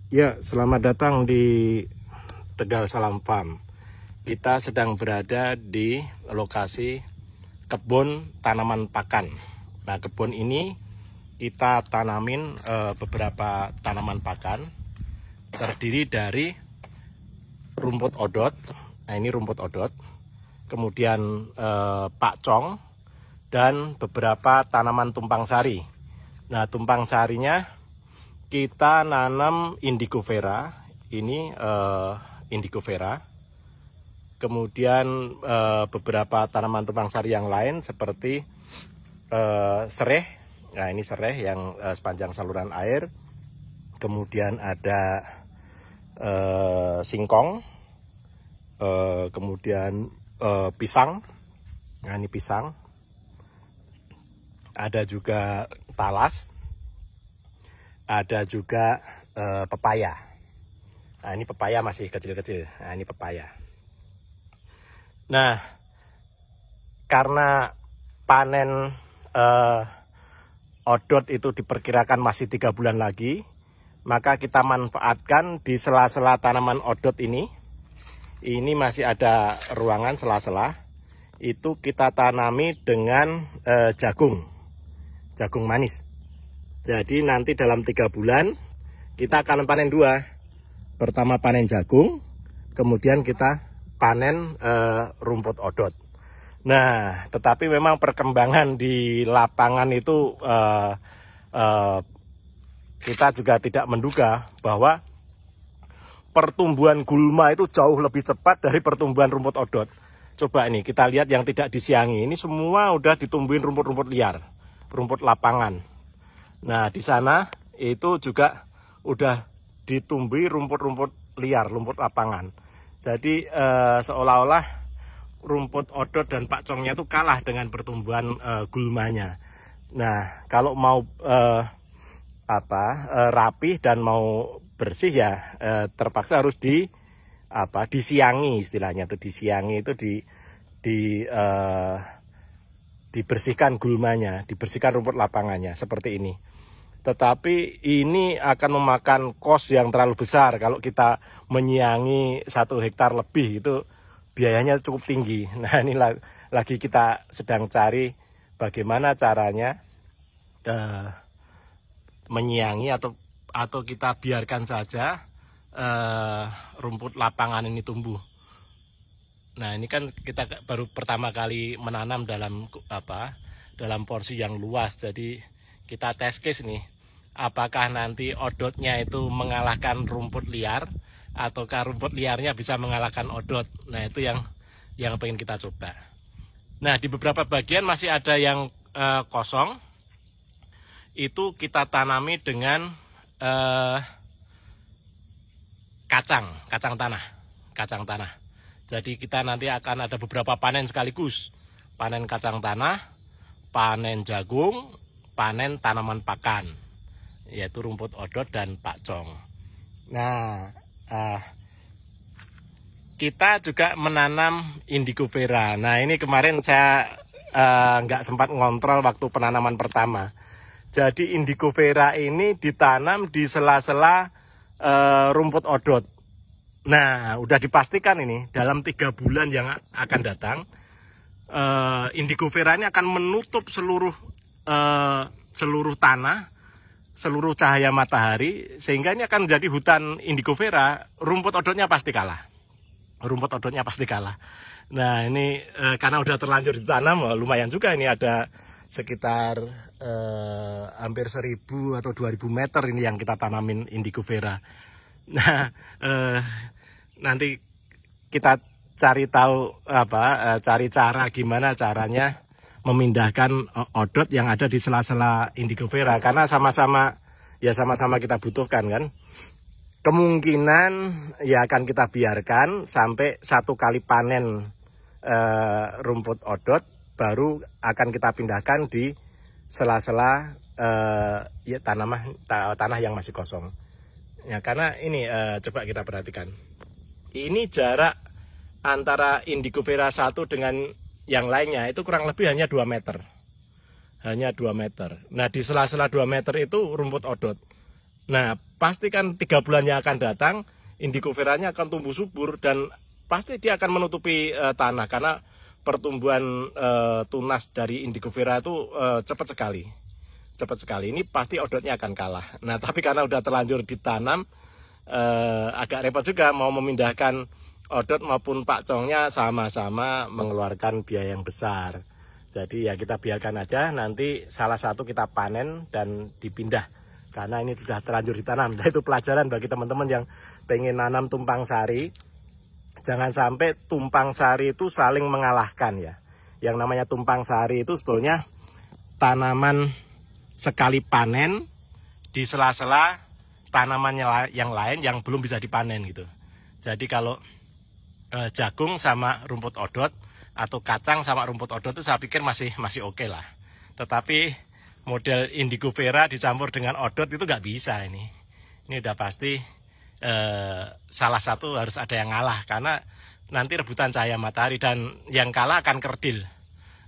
Ya, selamat datang di Tegal Salam Farm. Kita sedang berada di lokasi kebun tanaman pakan. Nah, kebun ini kita tanamin beberapa tanaman pakan. Terdiri dari rumput odot. Nah, ini rumput odot. Kemudian pakcong dan beberapa tanaman tumpang sari. Nah, tumpang sarinya kita nanam indigo vera, ini indigo vera. Kemudian beberapa tanaman tumpang sari yang lain seperti sereh. Nah, ini sereh yang sepanjang saluran air. Kemudian ada singkong. Kemudian pisang. Nah, ini pisang. Ada juga talas. Ada juga pepaya. Nah, ini pepaya masih kecil-kecil. Nah, ini pepaya. Nah, karena panen odot itu diperkirakan masih 3 bulan lagi, maka kita manfaatkan di sela-sela tanaman odot ini. Ini masih ada ruangan sela-sela. Itu kita tanami dengan jagung manis. Jadi nanti dalam 3 bulan kita akan panen 2. Pertama panen jagung, kemudian kita panen rumput odot. Nah, tetapi memang perkembangan di lapangan itu kita juga tidak menduga bahwa pertumbuhan gulma itu jauh lebih cepat dari pertumbuhan rumput odot. Coba ini kita lihat yang tidak disiangi. Ini semua udah ditumbuhin rumput-rumput liar, rumput lapangan. Nah, di sana itu juga udah ditumbuhi rumput-rumput liar, rumput lapangan. Jadi seolah-olah rumput odot dan pakcongnya itu kalah dengan pertumbuhan gulmanya. Nah, kalau mau rapih dan mau bersih ya terpaksa harus disiangi, istilahnya itu disiangi, itu dibersihkan gulmanya, dibersihkan rumput lapangannya seperti ini. Tetapi ini akan memakan kos yang terlalu besar. Kalau kita menyiangi 1 hektar lebih itu biayanya cukup tinggi. Nah, ini lagi kita sedang cari bagaimana caranya menyiangi atau kita biarkan saja rumput lapangan ini tumbuh. Nah, ini kan kita baru pertama kali menanam dalam porsi yang luas. Jadi kita tes case nih, apakah nanti odotnya itu mengalahkan rumput liar, ataukah rumput liarnya bisa mengalahkan odot. Nah, itu yang pengen kita coba. Nah, di beberapa bagian masih ada yang kosong. Itu kita tanami dengan kacang tanah. Jadi kita nanti akan ada beberapa panen sekaligus. Panen kacang tanah, panen jagung, panen tanaman pakan, yaitu rumput odot dan pakcong. Nah, kita juga menanam indigo vera. Nah, ini kemarin saya nggak sempat ngontrol waktu penanaman pertama. Jadi indigo vera ini ditanam di sela-sela rumput odot. Nah, udah dipastikan ini dalam 3 bulan yang akan datang, indigo vera ini akan menutup seluruh tanah, seluruh cahaya matahari, sehingga ini akan menjadi hutan indigo vera. Rumput odotnya pasti kalah. Nah, ini karena udah terlanjur ditanam, lumayan juga ini ada sekitar hampir 1.000 atau 2.000 meter ini yang kita tanamin indigo vera. Nah, nanti kita cari cara gimana caranya memindahkan odot yang ada di sela-sela indigo vera, karena sama-sama kita butuhkan kan. Kemungkinan ya akan kita biarkan sampai 1 kali panen rumput odot, baru akan kita pindahkan di sela-sela tanah yang masih kosong. Ya, karena ini coba kita perhatikan. Ini jarak antara indigo vera 1 dengan yang lainnya itu kurang lebih hanya 2 meter. Hanya 2 meter. Nah, di sela-sela 2 meter itu rumput odot. Nah, pastikan 3 bulan yang akan datang, indigo veranya akan tumbuh subur dan pasti dia akan menutupi tanah karena pertumbuhan tunas dari indigo vera itu cepat sekali. Cepat sekali. Ini pasti odotnya akan kalah. Nah, tapi karena udah terlanjur ditanam, agak repot juga mau memindahkan odot maupun pakcongnya sama-sama mengeluarkan biaya yang besar. Jadi ya kita biarkan aja, nanti salah satu kita panen dan dipindah. Karena ini sudah terlanjur ditanam. Nah, itu pelajaran bagi teman-teman yang pengen nanam tumpang sari. Jangan sampai tumpang sari itu saling mengalahkan ya. Yang namanya tumpang sari itu sebetulnya tanaman sekali panen di sela-sela tanaman yang lain yang belum bisa dipanen gitu. Jadi kalau jagung sama rumput odot atau kacang sama rumput odot itu saya pikir masih oke lah. Tetapi model indigo vera dicampur dengan odot itu nggak bisa ini. Ini udah pasti salah satu harus ada yang ngalah karena nanti rebutan cahaya matahari dan yang kalah akan kerdil.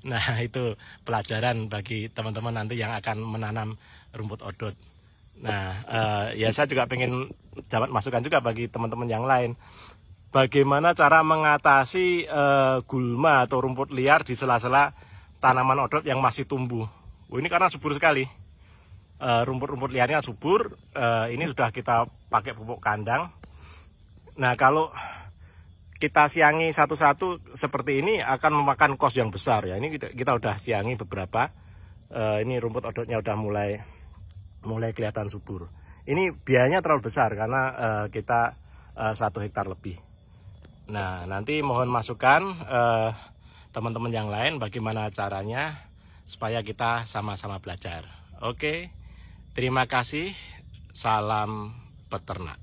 Nah, itu pelajaran bagi teman-teman nanti yang akan menanam rumput odot. Nah, ya saya juga pengen dapat masukan juga bagi teman-teman yang lain. Bagaimana cara mengatasi gulma atau rumput liar di sela-sela tanaman odot yang masih tumbuh. Ini karena subur sekali. Rumput-rumput liarnya subur, ini sudah kita pakai pupuk kandang. Nah, kalau kita siangi satu-satu seperti ini akan memakan kos yang besar ya. Ini kita udah siangi beberapa. Ini rumput odotnya udah mulai kelihatan subur. Ini biayanya terlalu besar karena kita 1 hektar lebih. Nah, nanti mohon masukan teman-teman yang lain bagaimana caranya supaya kita sama-sama belajar. Oke. Terima kasih, salam peternak.